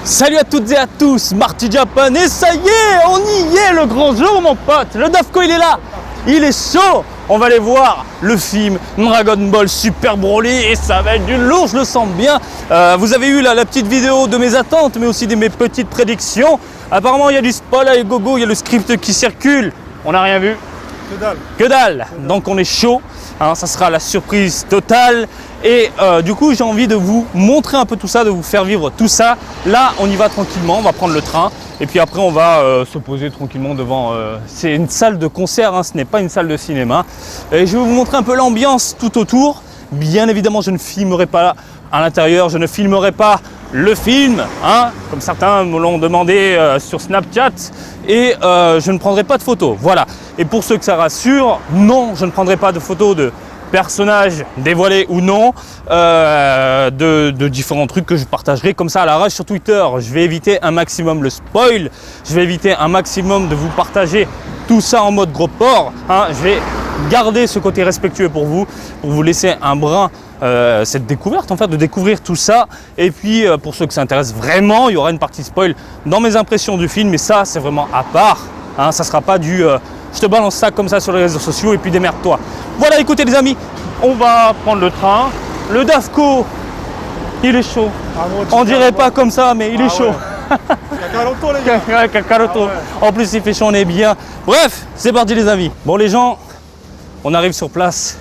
Salut à toutes et à tous, Marty Japan, et ça y est, on y est, le grand jour mon pote. Le Dafko il est là, il est chaud. On va aller voir le film Dragon Ball Super Broly et ça va être du lourd, je le sens bien. Vous avez eu la petite vidéo de mes attentes mais aussi de mes petites prédictions. Apparemment il y a du spoil avec Gogo, il y a le script qui circule, on n'a rien vu. Que dalle. Que dalle. Donc on est chaud, hein, ça sera la surprise totale. Et du coup j'ai envie de vous montrer un peu tout ça, de vous faire vivre tout ça. Là on y va tranquillement, on va prendre le train. Et puis après on va se poser tranquillement devant, c'est une salle de concert, hein, ce n'est pas une salle de cinéma. Et je vais vous montrer un peu l'ambiance tout autour. Bien évidemment je ne filmerai pas à l'intérieur, je ne filmerai pas le film, hein, comme certains me l'ont demandé sur Snapchat. Et je ne prendrai pas de photos, voilà. Et pour ceux que ça rassure, non, je ne prendrai pas de photos de personnages dévoilés ou non, de différents trucs que je partagerai comme ça à l'arrache sur Twitter. Je vais éviter un maximum le spoil, je vais éviter un maximum de vous partager tout ça en mode gros porc, hein. Je vais garder ce côté respectueux pour vous laisser un brin cette découverte, en fait, de découvrir tout ça. Et puis pour ceux que ça intéresse vraiment, il y aura une partie spoil dans mes impressions du film, mais ça c'est vraiment à part, hein. Ça sera pas du je te balance ça comme ça sur les réseaux sociaux et puis démerde-toi. Voilà, écoutez les amis, on va prendre le train. Le Dafko, il est chaud. On dirait pas comme ça, mais il est chaud. Kakaroto les gars. Kakaroto. Ouais. En plus, il fait chaud, on est bien. Bref, c'est parti les amis. Bon les gens, on arrive sur place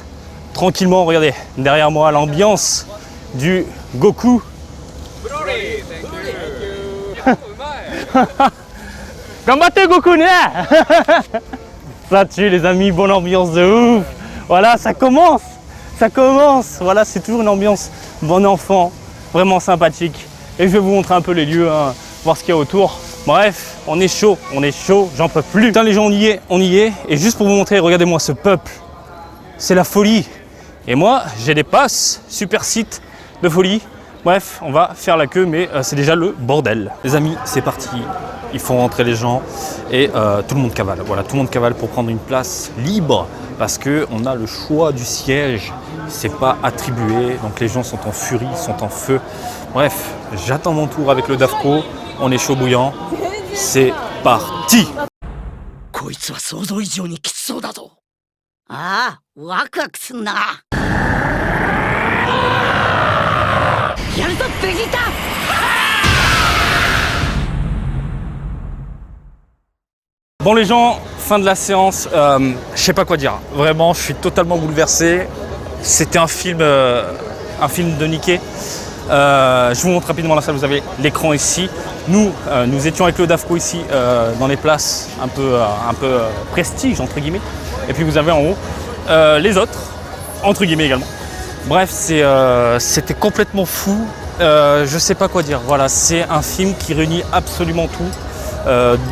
tranquillement. Regardez, derrière moi, l'ambiance du Goku. Gambatte Goku, né. Ça tue les amis, bonne ambiance de ouf. Voilà, ça commence. Voilà, c'est toujours une ambiance bon enfant, vraiment sympathique. Et je vais vous montrer un peu les lieux, hein, voir ce qu'il y a autour. Bref, on est chaud, j'en peux plus. Putain les gens, on y est. Et juste pour vous montrer, regardez-moi ce peuple. C'est la folie. Et moi, j'ai des passes, super site de folie. Bref, on va faire la queue, mais c'est déjà le bordel. Les amis, c'est parti. Il faut rentrer les gens et tout le monde cavale. Voilà, tout le monde cavale pour prendre une place libre parce qu'on a le choix du siège. C'est pas attribué, donc les gens sont en furie, sont en feu. Bref, j'attends mon tour avec le Dafko. On est chaud bouillant. C'est parti. こいつは想像以上にきつそうだぞ。ああ、ワクワクすんな。やるぞ、ベジータ。 Bon les gens, fin de la séance, je sais pas quoi dire. Vraiment, je suis totalement bouleversé. C'était un film de Nikkei. Je vous montre rapidement la salle, vous avez l'écran ici. Nous étions avec le Dafko ici dans les places un peu prestige entre guillemets. Et puis vous avez en haut les autres, entre guillemets également. Bref, c'était complètement fou. Je sais pas quoi dire. Voilà, c'est un film qui réunit absolument tout.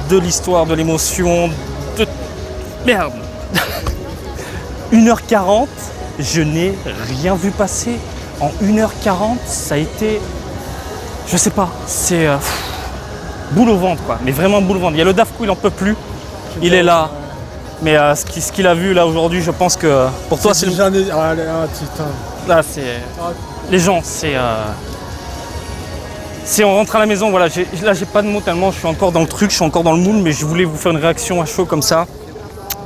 De l'histoire, de l'émotion, de... Merde. 1h40, je n'ai rien vu passer. En 1h40, ça a été... Je sais pas, c'est... boule au ventre quoi, mais vraiment boule au ventre. Il y a le Dafko, il en peut plus, il est là. Mais ce qu'il a vu là aujourd'hui, je pense que pour toi c'est... Là c'est... Les gens, c'est... Si on rentre à la maison, voilà, là j'ai pas de mots tellement je suis encore dans le truc, je suis encore dans le moule, mais je voulais vous faire une réaction à chaud comme ça.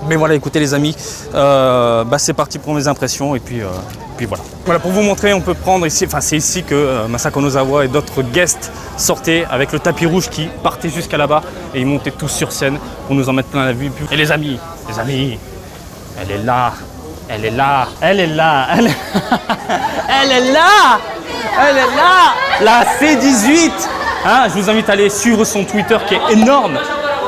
Mais voilà, écoutez les amis, c'est parti pour mes impressions et puis voilà. Voilà, pour vous montrer, on peut prendre ici, enfin c'est ici que Masako Nozawa et d'autres guests sortaient avec le tapis rouge qui partait jusqu'à là-bas et ils montaient tous sur scène pour nous en mettre plein la vue. Et les amis, elle est là, elle est là, elle est là, elle est, elle est là. Elle est là, la C18. Hein, je vous invite à aller suivre son Twitter qui est énorme.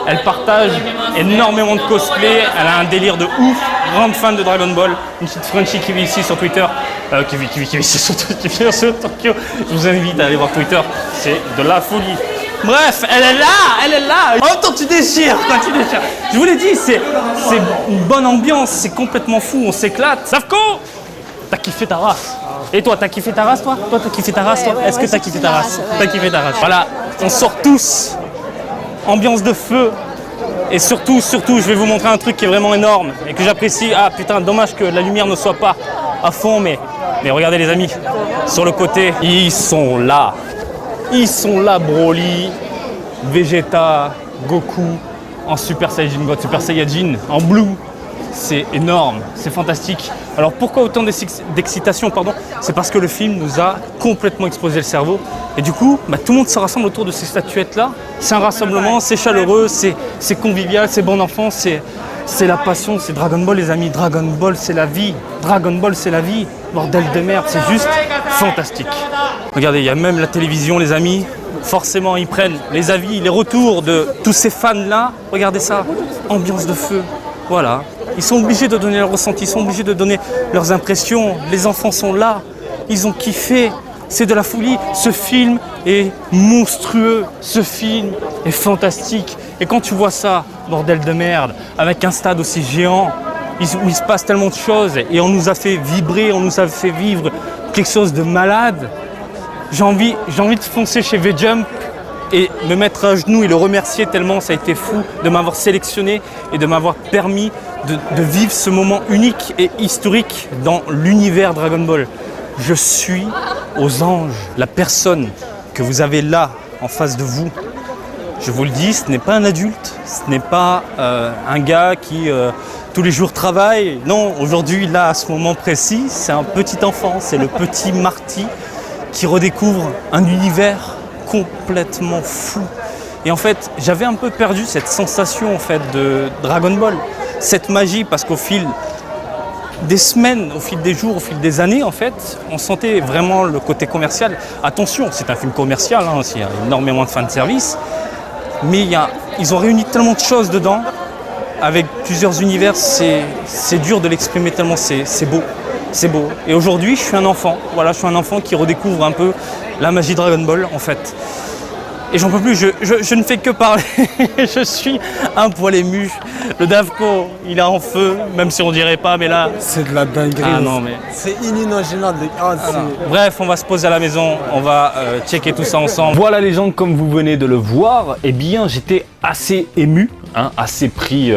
Elle partage énormément de cosplay. Elle a un délire de ouf. Grande fan de Dragon Ball. Une petite Frenchie qui vit ici sur Twitter. Qui vit ici sur Tokyo. Je vous invite à aller voir Twitter. C'est de la folie. Bref, elle est là. En même temps, tu déchires. Je vous l'ai dit, c'est une bonne ambiance. C'est complètement fou. On s'éclate. Dafko, t'as kiffé ta race. Et toi, t'as kiffé ta race, toi? Toi, t'as kiffé ta race, toi? Est-ce que t'as kiffé ta race? T'as kiffé ta race? Voilà, on sort tous. Ambiance de feu. Et surtout, je vais vous montrer un truc qui est vraiment énorme et que j'apprécie. Ah putain, dommage que la lumière ne soit pas à fond, mais regardez les amis, sur le côté, ils sont là. Ils sont là, Broly, Vegeta, Goku, en Super Saiyajin God, Super Saiyajin, en Blue. C'est énorme, c'est fantastique. Alors pourquoi autant d'excitation, pardon? C'est parce que le film nous a complètement explosé le cerveau. Et du coup, tout le monde se rassemble autour de ces statuettes-là. C'est un rassemblement, c'est chaleureux, c'est convivial, c'est bon enfant, c'est la passion, c'est Dragon Ball les amis. Dragon Ball c'est la vie, Dragon Ball c'est la vie. Bordel de merde, c'est juste fantastique. Regardez, il y a même la télévision les amis. Forcément, ils prennent les avis, les retours de tous ces fans-là. Regardez ça, ambiance de feu. Voilà. Ils sont obligés de donner leur ressenti, ils sont obligés de donner leurs impressions. Les enfants sont là, ils ont kiffé. C'est de la folie. Ce film est monstrueux. Ce film est fantastique. Et quand tu vois ça, bordel de merde, avec un stade aussi géant, où il se passe tellement de choses, et on nous a fait vibrer, on nous a fait vivre quelque chose de malade, j'ai envie de foncer chez V-Jump et me mettre à genoux et le remercier tellement ça a été fou de m'avoir sélectionné et de m'avoir permis de vivre ce moment unique et historique dans l'univers Dragon Ball. Je suis aux anges, la personne que vous avez là en face de vous. Je vous le dis, ce n'est pas un adulte, ce n'est pas un gars qui tous les jours travaille. Non, aujourd'hui, là, à ce moment précis, c'est un petit enfant, c'est le petit Marty qui redécouvre un univers complètement fou. Et en fait, j'avais un peu perdu cette sensation en fait de Dragon Ball, cette magie, parce qu'au fil des semaines, au fil des jours, au fil des années, en fait, on sentait vraiment le côté commercial. Attention, c'est un film commercial, hein, il y a énormément de fanservice, mais ils ont réuni tellement de choses dedans, avec plusieurs univers, c'est dur de l'exprimer tellement c'est beau. C'est beau. Et aujourd'hui, je suis un enfant. Voilà, je suis un enfant qui redécouvre un peu la magie Dragon Ball, en fait. Et j'en peux plus, je ne fais que parler. Je suis un poil ému. Le Davko, il est en feu, même si on dirait pas, mais là... C'est de la dinguerie. Ah non, mais... C'est inimaginable. Bref, on va se poser à la maison, on va checker tout ça ensemble. Voilà les gens, comme vous venez de le voir, eh bien j'étais assez ému, hein, assez pris,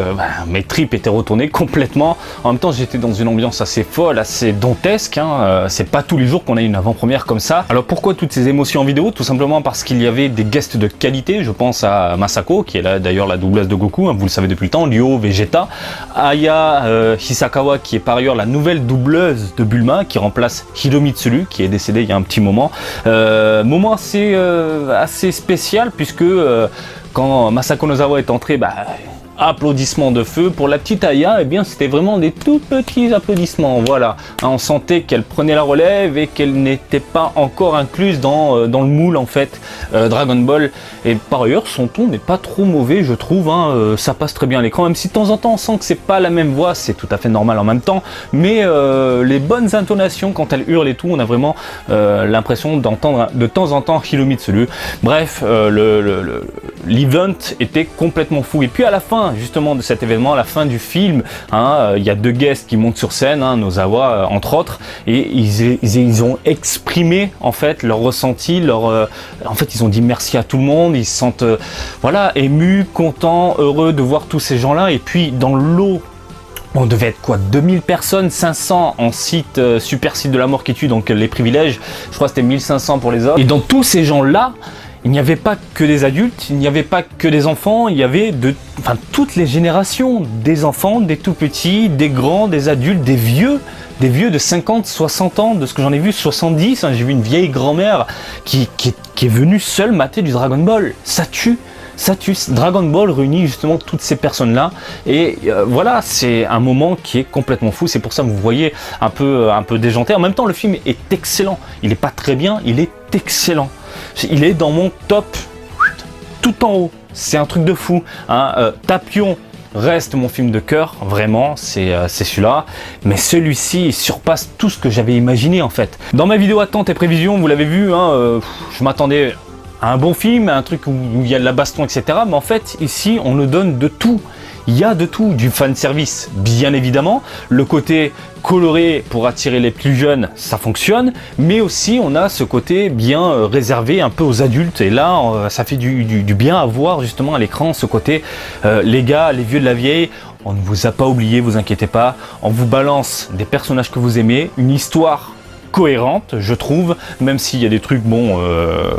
mes tripes étaient retournées complètement. En même temps, j'étais dans une ambiance assez folle, assez dantesque, hein, c'est pas tous les jours qu'on a une avant-première comme ça. Alors pourquoi toutes ces émotions en vidéo? Tout simplement parce qu'il y avait des guests de qualité. Je pense à Masako, qui est là d'ailleurs la doubleuse de Goku, hein, vous le savez depuis le temps, Lyo, Vegeta, Aya Hisakawa, qui est par ailleurs la nouvelle doubleuse de Bulma, qui remplace Hiromi-Tsuru, qui est décédé il y a un petit moment. Moment assez spécial, puisque quand Masako Nozawa est entré, applaudissements de feu. Pour la petite Aya, eh bien c'était vraiment des tout petits applaudissements, voilà. Hein, on sentait qu'elle prenait la relève et qu'elle n'était pas encore incluse dans le moule en fait Dragon Ball. Et par ailleurs, son ton n'est pas trop mauvais, je trouve, hein, ça passe très bien à l'écran, même si de temps en temps on sent que c'est pas la même voix, c'est tout à fait normal en même temps, mais les bonnes intonations quand elle hurle et tout, on a vraiment l'impression d'entendre de temps en temps Hiromi-Tsuru. Bref, l'event était complètement fou. Et puis à la fin justement de cet événement, à la fin du film, il y a deux guests qui montent sur scène, Nozawa entre autres, et ils ont exprimé en fait leur ressenti, en fait ils ont dit merci à tout le monde, ils se sentent voilà, émus, contents, heureux de voir tous ces gens là. Et puis dans l'eau, on devait être quoi, 2000 personnes, 500 en site, super site de la mort qui tue, donc les privilèges, je crois que c'était 1500 pour les hommes. Et dans tous ces gens là, il n'y avait pas que des adultes, il n'y avait pas que des enfants, il y avait toutes les générations, des enfants, des tout petits, des grands, des adultes, des vieux de 50, 60 ans, de ce que j'en ai vu, 70, j'ai vu une vieille grand-mère qui est venue seule mater du Dragon Ball. Ça tue. Dragon Ball réunit justement toutes ces personnes-là, et voilà, c'est un moment qui est complètement fou. C'est pour ça que vous voyez un peu déjanté. En même temps, le film est excellent. Il n'est pas très bien, il est excellent. Il est dans mon top tout en haut. C'est un truc de fou. Tapion reste mon film de cœur, vraiment, c'est celui-là. Mais celui-ci surpasse tout ce que j'avais imaginé en fait. Dans ma vidéo attente et prévision, vous l'avez vu, je m'attendais à un bon film, à un truc où il y a de la baston, etc. Mais en fait, ici, on nous donne de tout. Il y a de tout, du fanservice, bien évidemment. Le côté coloré pour attirer les plus jeunes, ça fonctionne. Mais aussi, on a ce côté bien réservé un peu aux adultes. Et là, ça fait du bien à voir justement à l'écran, ce côté, les gars, les vieux de la vieille, on ne vous a pas oublié, vous inquiétez pas. On vous balance des personnages que vous aimez, une histoire cohérente, je trouve, même s'il y a des trucs, bon,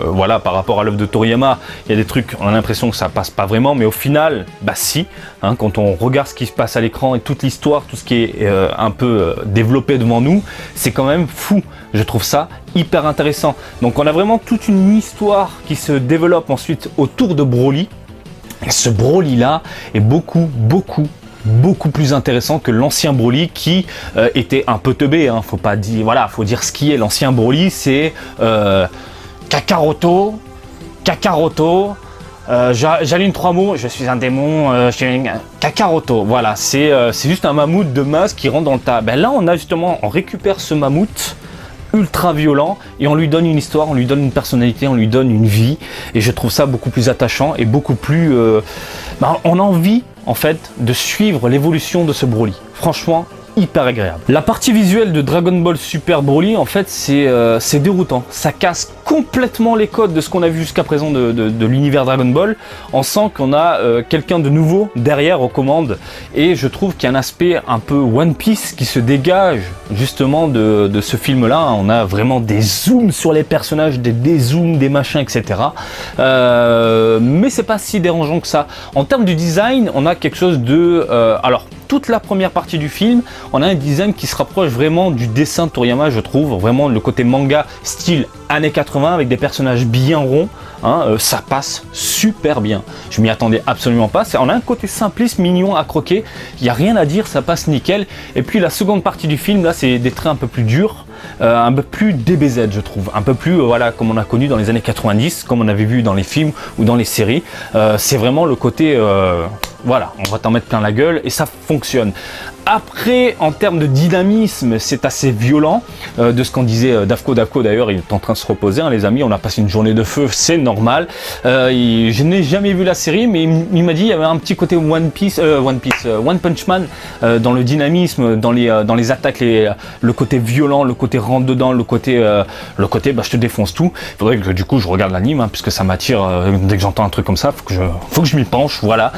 voilà, par rapport à l'œuvre de Toriyama, il y a des trucs, on a l'impression que ça passe pas vraiment, mais au final, bah si, hein, quand on regarde ce qui se passe à l'écran et toute l'histoire, tout ce qui est un peu développé devant nous, c'est quand même fou. Je trouve ça hyper intéressant. Donc on a vraiment toute une histoire qui se développe ensuite autour de Broly. Et ce Broly là est beaucoup plus intéressant que l'ancien Broly qui était un peu teubé, hein. Faut pas dire, voilà, faut dire ce qui est. L'ancien Broly, c'est Kakaroto, j'aligne 3 mots, je suis un démon, Kakaroto, voilà, c'est juste un mammouth de masse qui rentre dans le tas. Ben là, on récupère ce mammouth ultra violent et on lui donne une histoire, on lui donne une personnalité, on lui donne une vie, et je trouve ça beaucoup plus attachant et beaucoup plus... on a envie en fait de suivre l'évolution de ce Broly. Franchement, hyper agréable. La partie visuelle de Dragon Ball Super Broly, en fait, c'est déroutant. Ça casse complètement les codes de ce qu'on a vu jusqu'à présent de l'univers Dragon Ball. On sent qu'on a quelqu'un de nouveau derrière aux commandes, et je trouve qu'il y a un aspect un peu One Piece qui se dégage justement de ce film-là. On a vraiment des zooms sur les personnages, des dézooms, des machins, etc. Mais c'est pas si dérangeant que ça. En termes du design, on a quelque chose de... alors, toute la première partie du film, on a un design qui se rapproche vraiment du dessin de Toriyama, je trouve, vraiment le côté manga style années 80 avec des personnages bien ronds, hein, ça passe super bien. Je m'y attendais absolument pas. On a un côté simpliste, mignon à croquer, il n'y a rien à dire, ça passe nickel. Et puis la seconde partie du film, là, c'est des traits un peu plus durs, un peu plus DBZ, je trouve, un peu plus voilà, comme on a connu dans les années 90, comme on avait vu dans les films ou dans les séries. C'est vraiment le côté voilà, on va t'en mettre plein la gueule, et ça fonctionne. Après, en termes de dynamisme, c'est assez violent, de ce qu'en disait Dafko. Dafko d'ailleurs, il est en train de se reposer, hein, les amis, on a passé une journée de feu, c'est normal. Je n'ai jamais vu la série, mais il m'a dit qu'il y avait un petit côté One Punch Man, dans le dynamisme, dans les attaques, le côté violent, le côté rentre dedans, le côté bah, je te défonce tout. Il faudrait que du coup je regarde l'anime, hein, puisque ça m'attire, dès que j'entends un truc comme ça, faut que je m'y penche, voilà.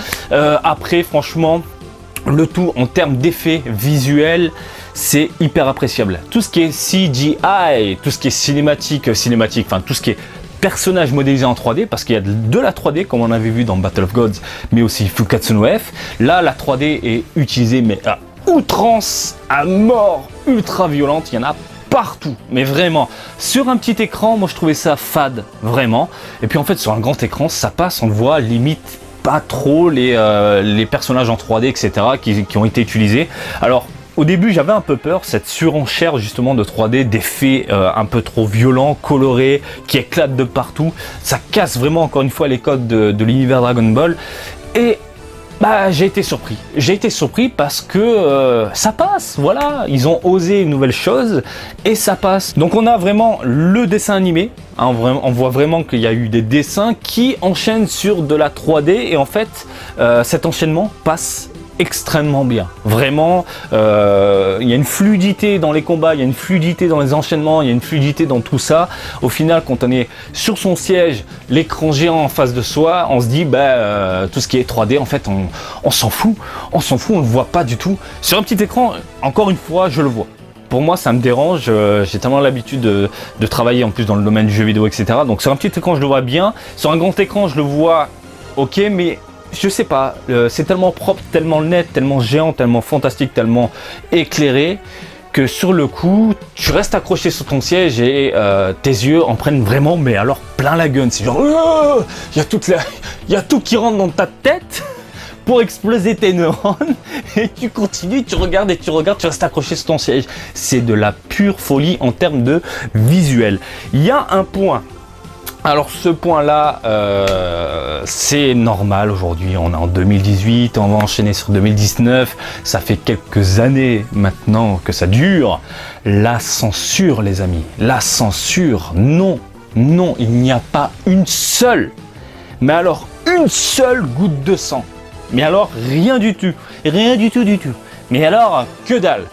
Après, franchement, le tout en termes d'effets visuels, c'est hyper appréciable. Tout ce qui est CGI, tout ce qui est cinématique, enfin tout ce qui est personnage modélisé en 3D, parce qu'il y a de la 3D comme on avait vu dans Battle of Gods, mais aussi Fukatsu no F. Là, la 3D est utilisée mais à outrance, à mort, ultra violente. Il y en a partout, mais vraiment. Sur un petit écran, moi je trouvais ça fade, vraiment. Et puis en fait, sur un grand écran, ça passe, on le voit limite pas trop les personnages en 3D, etc. qui ont été utilisés. Alors, au début, j'avais un peu peur, cette surenchère justement de 3D, d'effets un peu trop violents, colorés, qui éclatent de partout. Ça casse vraiment, encore une fois, les codes de l'univers Dragon Ball. Et bah, j'ai été surpris. J'ai été surpris parce que ça passe, voilà. Ils ont osé une nouvelle chose et ça passe. Donc on a vraiment le dessin animé. Hein, on voit vraiment qu'il y a eu des dessins qui enchaînent sur de la 3D et en fait, cet enchaînement passe extrêmement bien. Vraiment, il y a une fluidité dans les combats, il y a une fluidité dans les enchaînements, il y a une fluidité dans tout ça. Au final, quand on est sur son siège, l'écran géant en face de soi, on se dit, tout ce qui est 3D, en fait, on s'en fout. On s'en fout, on ne le voit pas du tout. Sur un petit écran, encore une fois, je le vois. Pour moi, ça me dérange. J'ai tellement l'habitude de travailler en plus dans le domaine du jeu vidéo, etc. Donc sur un petit écran, je le vois bien. Sur un grand écran, je le vois ok, mais je sais pas, c'est tellement propre, tellement net, tellement géant, tellement fantastique, tellement éclairé que sur le coup, tu restes accroché sur ton siège et tes yeux en prennent vraiment, mais alors plein la gueule. C'est genre, il y a tout qui rentre dans ta tête pour exploser tes neurones et tu continues, tu regardes, tu restes accroché sur ton siège. C'est de la pure folie en termes de visuel. Il y a un point. Alors ce point-là, c'est normal aujourd'hui, on est en 2018, on va enchaîner sur 2019, ça fait quelques années maintenant que ça dure. La censure, les amis, la censure, non, il n'y a pas une seule, mais alors une seule goutte de sang. Mais alors rien du tout, mais alors que dalle.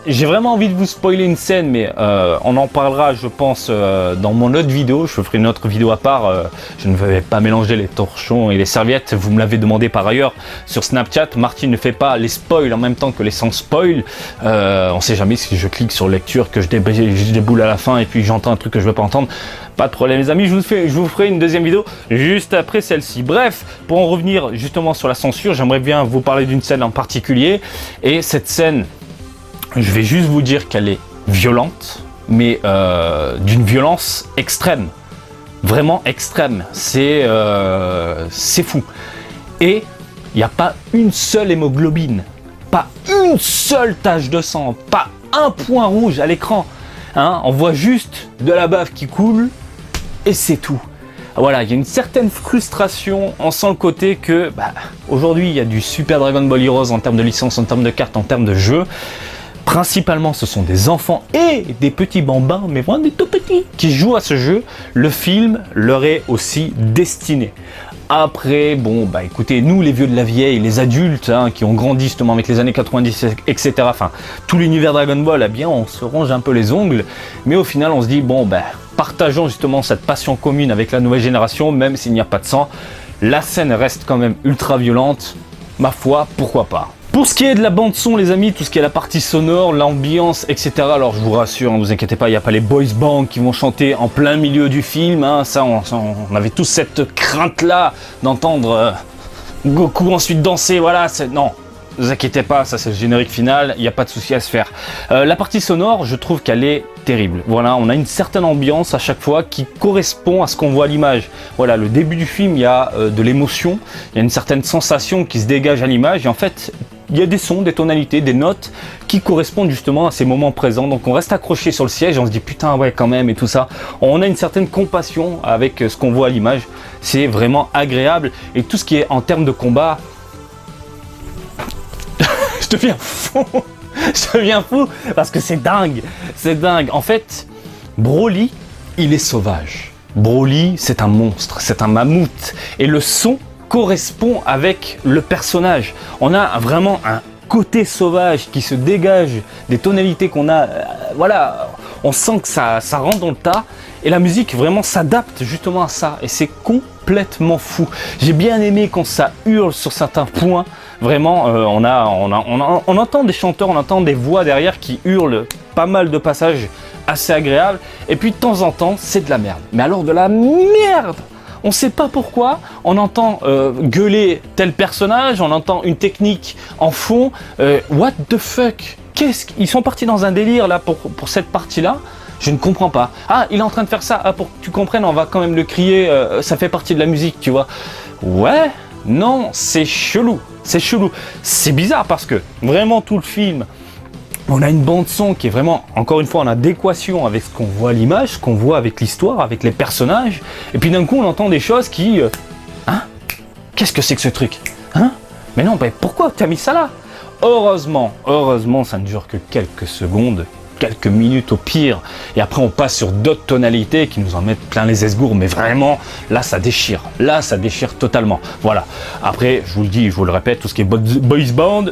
j'ai vraiment envie de vous spoiler une scène, mais on en parlera, je pense, dans mon autre vidéo. Je ferai une autre vidéo à part. Je ne vais pas mélanger les torchons et les serviettes. Vous me l'avez demandé par ailleurs sur Snapchat. Martin ne fait pas les spoils en même temps que les sans spoil. On sait jamais si je clique sur lecture, que je déboule à la fin et puis j'entends un truc que je ne veux pas entendre. Pas de problème les amis, je vous ferai une deuxième vidéo juste après celle-ci. Bref, pour en revenir justement sur la censure, j'aimerais bien vous parler d'une scène en particulier. Et cette scène, je vais juste vous dire qu'elle est violente, mais d'une violence extrême. Vraiment extrême. C'est fou. Et il n'y a pas une seule hémoglobine, pas une seule tache de sang, pas un point rouge à l'écran. Hein, on voit juste de la bave qui coule et c'est tout. Voilà, il y a une certaine frustration, on sent le côté que aujourd'hui il y a du Super Dragon Ball Heroes en termes de licence, en termes de cartes, en termes de jeu. Principalement ce sont des enfants et des petits bambins, mais vraiment des tout petits, qui jouent à ce jeu. Le film leur est aussi destiné. Après, bon, écoutez, nous les vieux de la vieille, les adultes qui ont grandi justement avec les années 90, etc. Enfin, tout l'univers Dragon Ball, eh bien, on se ronge un peu les ongles. Mais au final, on se dit, bon, partageons justement cette passion commune avec la nouvelle génération, même s'il n'y a pas de sang. La scène reste quand même ultra violente. Ma foi, pourquoi pas. Pour ce qui est de la bande son les amis, tout ce qui est la partie sonore, l'ambiance, etc. Alors je vous rassure, ne vous inquiétez pas, il n'y a pas les boys bands qui vont chanter en plein milieu du film. Ça, on avait tous cette crainte là d'entendre Goku ensuite danser, voilà, non. Ne vous inquiétez pas, ça c'est le générique final, il n'y a pas de souci à se faire. La partie sonore, je trouve qu'elle est terrible. Voilà, on a une certaine ambiance à chaque fois qui correspond à ce qu'on voit à l'image. Voilà, le début du film, il y a de l'émotion, il y a une certaine sensation qui se dégage à l'image et en fait, il y a des sons, des tonalités, des notes qui correspondent justement à ces moments présents. Donc on reste accroché sur le siège et on se dit putain ouais quand même et tout ça. On a une certaine compassion avec ce qu'on voit à l'image. C'est vraiment agréable et tout ce qui est en termes de combat... Je deviens fou parce que c'est dingue. En fait, Broly, il est sauvage. Broly, c'est un monstre, c'est un mammouth. Et le son correspond avec le personnage. On a vraiment un côté sauvage qui se dégage des tonalités qu'on a. Voilà, on sent que ça rentre dans le tas. Et la musique vraiment s'adapte justement à ça. Et c'est complètement fou. J'ai bien aimé quand ça hurle sur certains points. Vraiment, on entend des chanteurs, on entend des voix derrière qui hurlent. Pas mal de passages assez agréables. Et puis de temps en temps, c'est de la merde. Mais alors de la merde! On ne sait pas pourquoi, on entend gueuler tel personnage, on entend une technique en fond. What the fuck? Ils sont partis dans un délire là pour cette partie-là. Je ne comprends pas. Ah, il est en train de faire ça. Ah, pour que tu comprennes, on va quand même le crier. Ça fait partie de la musique, tu vois. Ouais, non, c'est chelou. C'est chelou. C'est bizarre parce que vraiment tout le film, on a une bande son qui est vraiment, encore une fois, en adéquation avec ce qu'on voit à l'image, ce qu'on voit avec l'histoire, avec les personnages. Et puis d'un coup, on entend des choses qui... Hein? Qu'est-ce que c'est que ce truc? Hein? Mais non, pourquoi tu as mis ça là? Heureusement, ça ne dure que quelques secondes, quelques minutes au pire. Et après, on passe sur d'autres tonalités qui nous en mettent plein les esgourds. Mais vraiment, là, ça déchire. Là, ça déchire totalement. Voilà. Après, je vous le dis, je vous le répète, tout ce qui est boys band,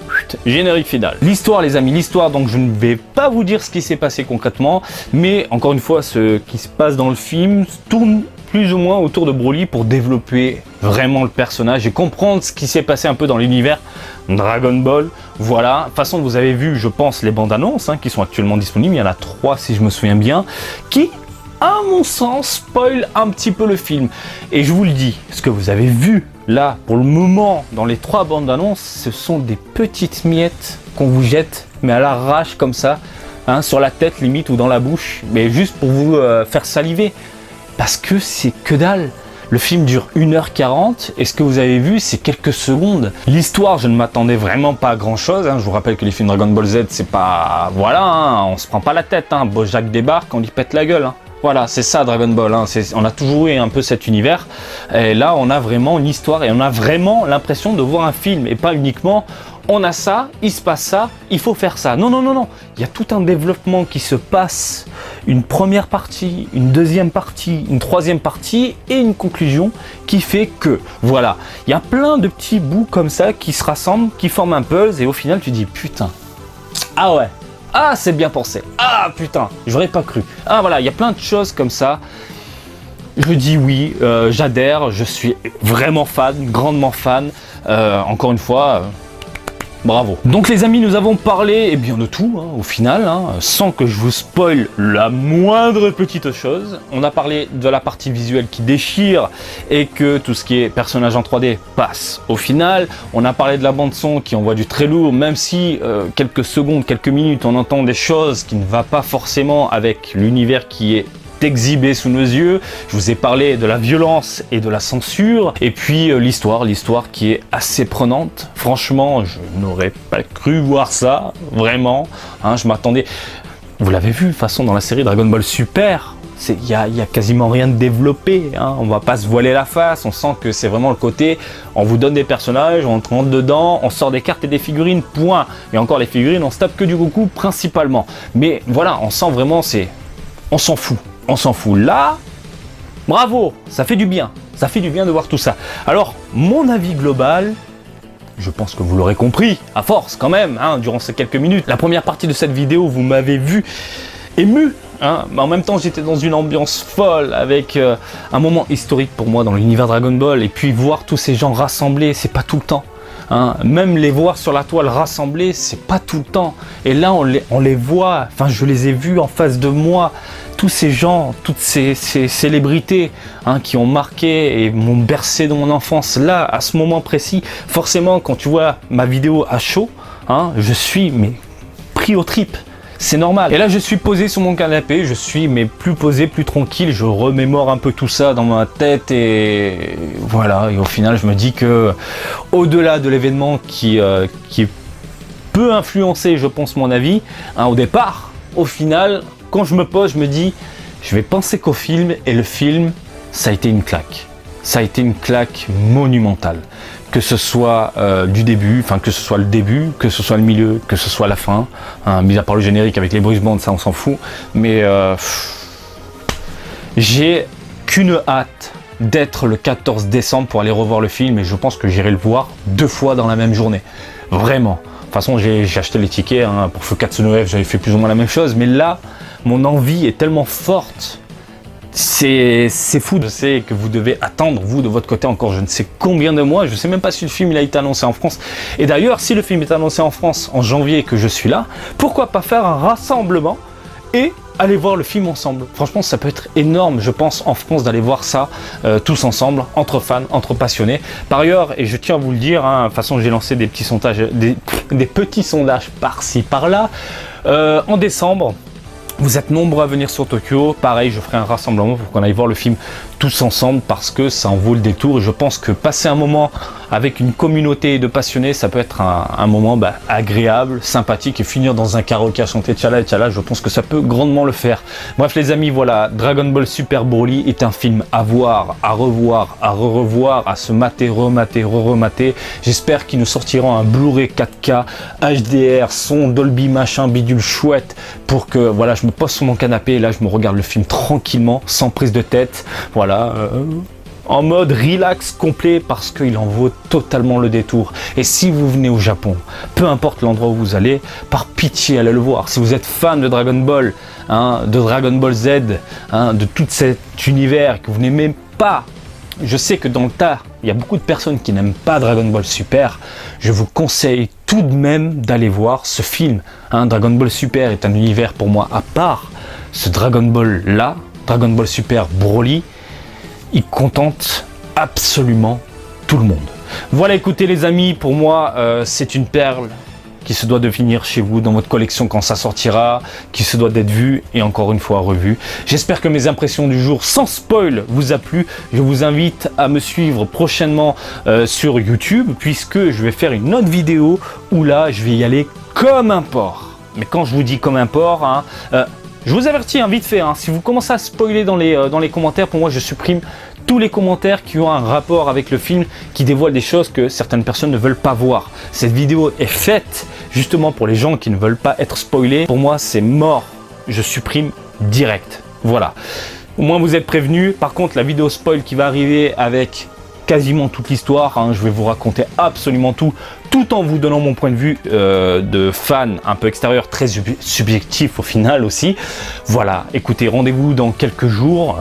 générique final. L'histoire, les amis, l'histoire. Donc, je ne vais pas vous dire ce qui s'est passé concrètement. Mais, encore une fois, ce qui se passe dans le film tourne plus ou moins autour de Broly pour développer vraiment le personnage et comprendre ce qui s'est passé un peu dans l'univers Dragon Ball. Voilà, de toute façon vous avez vu je pense les bandes annonces qui sont actuellement disponibles, il y en a 3 si je me souviens bien, qui à mon sens spoil un petit peu le film. Et je vous le dis, ce que vous avez vu là pour le moment dans les 3 bandes annonces, ce sont des petites miettes qu'on vous jette mais à l'arrache comme ça, sur la tête limite ou dans la bouche, mais juste pour vous faire saliver. Parce que c'est que dalle. Le film dure 1h40 et ce que vous avez vu, c'est quelques secondes. L'histoire, je ne m'attendais vraiment pas à grand chose. Je vous rappelle que les films Dragon Ball Z, c'est pas... Voilà, on se prend pas la tête. Bojack débarque, on lui pète la gueule. Voilà, c'est ça Dragon Ball. On a toujours eu un peu cet univers. Et là, on a vraiment une histoire et on a vraiment l'impression de voir un film et pas uniquement... On a ça, il se passe ça, il faut faire ça. Non, non, non, non. Il y a tout un développement qui se passe. Une première partie, une deuxième partie, une troisième partie et une conclusion qui fait que, voilà. Il y a plein de petits bouts comme ça qui se rassemblent, qui forment un puzzle et au final tu dis putain. Ah Ah, c'est bien pensé. Ah, putain, j'aurais pas cru. Ah, voilà, il y a plein de choses comme ça. Je dis oui, j'adhère, je suis vraiment fan, grandement fan. Encore une fois, bravo. Donc les amis, nous avons parlé eh bien, de tout, au final, sans que je vous spoil la moindre petite chose. On a parlé de la partie visuelle qui déchire et que tout ce qui est personnage en 3D passe au final. On a parlé de la bande son qui envoie du très lourd, même si quelques secondes, quelques minutes, on entend des choses qui ne vont pas forcément avec l'univers qui est exhibé sous nos yeux. Je vous ai parlé de la violence et de la censure, et puis l'histoire qui est assez prenante. Franchement, je n'aurais pas cru voir ça, vraiment. Je m'attendais... Vous l'avez vu, de toute façon, dans la série Dragon Ball Super, il y a quasiment rien de développé. On va pas se voiler la face, on sent que c'est vraiment le côté, on vous donne des personnages, on rentre dedans, on sort des cartes et des figurines, point. Et encore les figurines, on se tape que du Goku principalement. Mais voilà, on sent vraiment, on s'en fout. On s'en fout. Là, bravo, ça fait du bien. Ça fait du bien de voir tout ça. Alors, mon avis global, je pense que vous l'aurez compris, à force quand même, durant ces quelques minutes. La première partie de cette vidéo, vous m'avez vu ému. Mais en même temps, j'étais dans une ambiance folle, avec un moment historique pour moi dans l'univers Dragon Ball. Et puis voir tous ces gens rassemblés, c'est pas tout le temps. Même les voir sur la toile rassemblés, c'est pas tout le temps. Et là, on les voit, enfin je les ai vus en face de moi, tous ces gens, toutes ces célébrités qui ont marqué et m'ont bercé dans mon enfance. Là, à ce moment précis, forcément, quand tu vois ma vidéo à chaud, je suis pris aux tripes. C'est normal. Et là, je suis posé sur mon canapé, je suis plus posé, plus tranquille, je remémore un peu tout ça dans ma tête et voilà. Et au final, je me dis que au-delà de l'événement qui peut influencer, je pense, mon avis, au départ, au final, quand je me pose, je me dis, je vais penser qu'au film, et le film, ça a été une claque. Ça a été une claque monumentale. Que ce soit du début, que ce soit le début, que ce soit le milieu, que ce soit la fin, mis à part le générique avec les Bruce Bands, ça on s'en fout, mais j'ai qu'une hâte d'être le 14 décembre pour aller revoir le film, et je pense que j'irai le voir 2 fois dans la même journée, vraiment. De toute façon, j'ai acheté les tickets, pour Fukatsu no F, j'avais fait plus ou moins la même chose, mais là, mon envie est tellement forte. C'est fou. Je sais que vous devez attendre, vous, de votre côté, encore je ne sais combien de mois. Je ne sais même pas si le film il a été annoncé en France. Et d'ailleurs, si le film est annoncé en France en janvier et que je suis là, pourquoi pas faire un rassemblement et aller voir le film ensemble. Franchement, ça peut être énorme, je pense, en France, d'aller voir ça tous ensemble, entre fans, entre passionnés. Par ailleurs, et je tiens à vous le dire, de toute façon, j'ai lancé des petits sondages, des petits sondages par-ci, par-là. En décembre, vous êtes nombreux à venir sur Tokyo, pareil, je ferai un rassemblement pour qu'on aille voir le film tous ensemble parce que ça en vaut le détour. Et je pense que passer un moment avec une communauté de passionnés, ça peut être un moment agréable, sympathique, et finir dans un karaoké à chanter Tchala et Tchala, je pense que ça peut grandement le faire. Bref les amis, voilà, Dragon Ball Super Broly est un film à voir, à revoir, à re-revoir, à se mater, remater, re-remater. J'espère qu'ils nous sortiront un Blu-ray 4K, HDR, son, Dolby machin, bidule chouette, pour que voilà, je me pose sur mon canapé et là je me regarde le film tranquillement, sans prise de tête, voilà, en mode relax complet parce qu'il en vaut totalement le détour. Et si vous venez au Japon, peu importe l'endroit où vous allez, par pitié allez le voir. Si vous êtes fan de Dragon Ball, de Dragon Ball Z, de tout cet univers que vous n'aimez pas, je sais que dans le tas, il y a beaucoup de personnes qui n'aiment pas Dragon Ball Super, je vous conseille tout de même d'aller voir ce film. Dragon Ball Super est un univers pour moi à part. Ce Dragon Ball là, Dragon Ball Super Broly, il contente absolument tout le monde. Voilà, écoutez les amis, pour moi c'est une perle qui se doit de finir chez vous dans votre collection quand ça sortira, qui se doit d'être vue et encore une fois revue. J'espère que mes impressions du jour sans spoil vous a plu. Je vous invite à me suivre prochainement sur YouTube puisque je vais faire une autre vidéo où là je vais y aller comme un porc. Mais quand je vous dis comme un porc, je vous avertis vite fait, si vous commencez à spoiler dans les commentaires, pour moi je supprime tous les commentaires qui ont un rapport avec le film, qui dévoilent des choses que certaines personnes ne veulent pas voir. Cette vidéo est faite justement pour les gens qui ne veulent pas être spoilés. Pour moi c'est mort, je supprime direct. Voilà, au moins vous êtes prévenus. Par contre la vidéo spoil qui va arriver avec quasiment toute l'histoire, hein. Je vais vous raconter absolument tout en vous donnant mon point de vue de fan un peu extérieur, très subjectif au final aussi. Voilà, écoutez, rendez-vous dans quelques jours,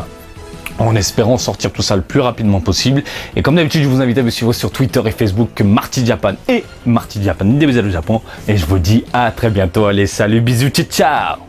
en espérant sortir tout ça le plus rapidement possible. Et comme d'habitude, je vous invite à me suivre sur Twitter et Facebook, Marty Japan et Marty Japan, des bisous au Japon. Et je vous dis à très bientôt. Allez, salut, bisous, ciao, ciao.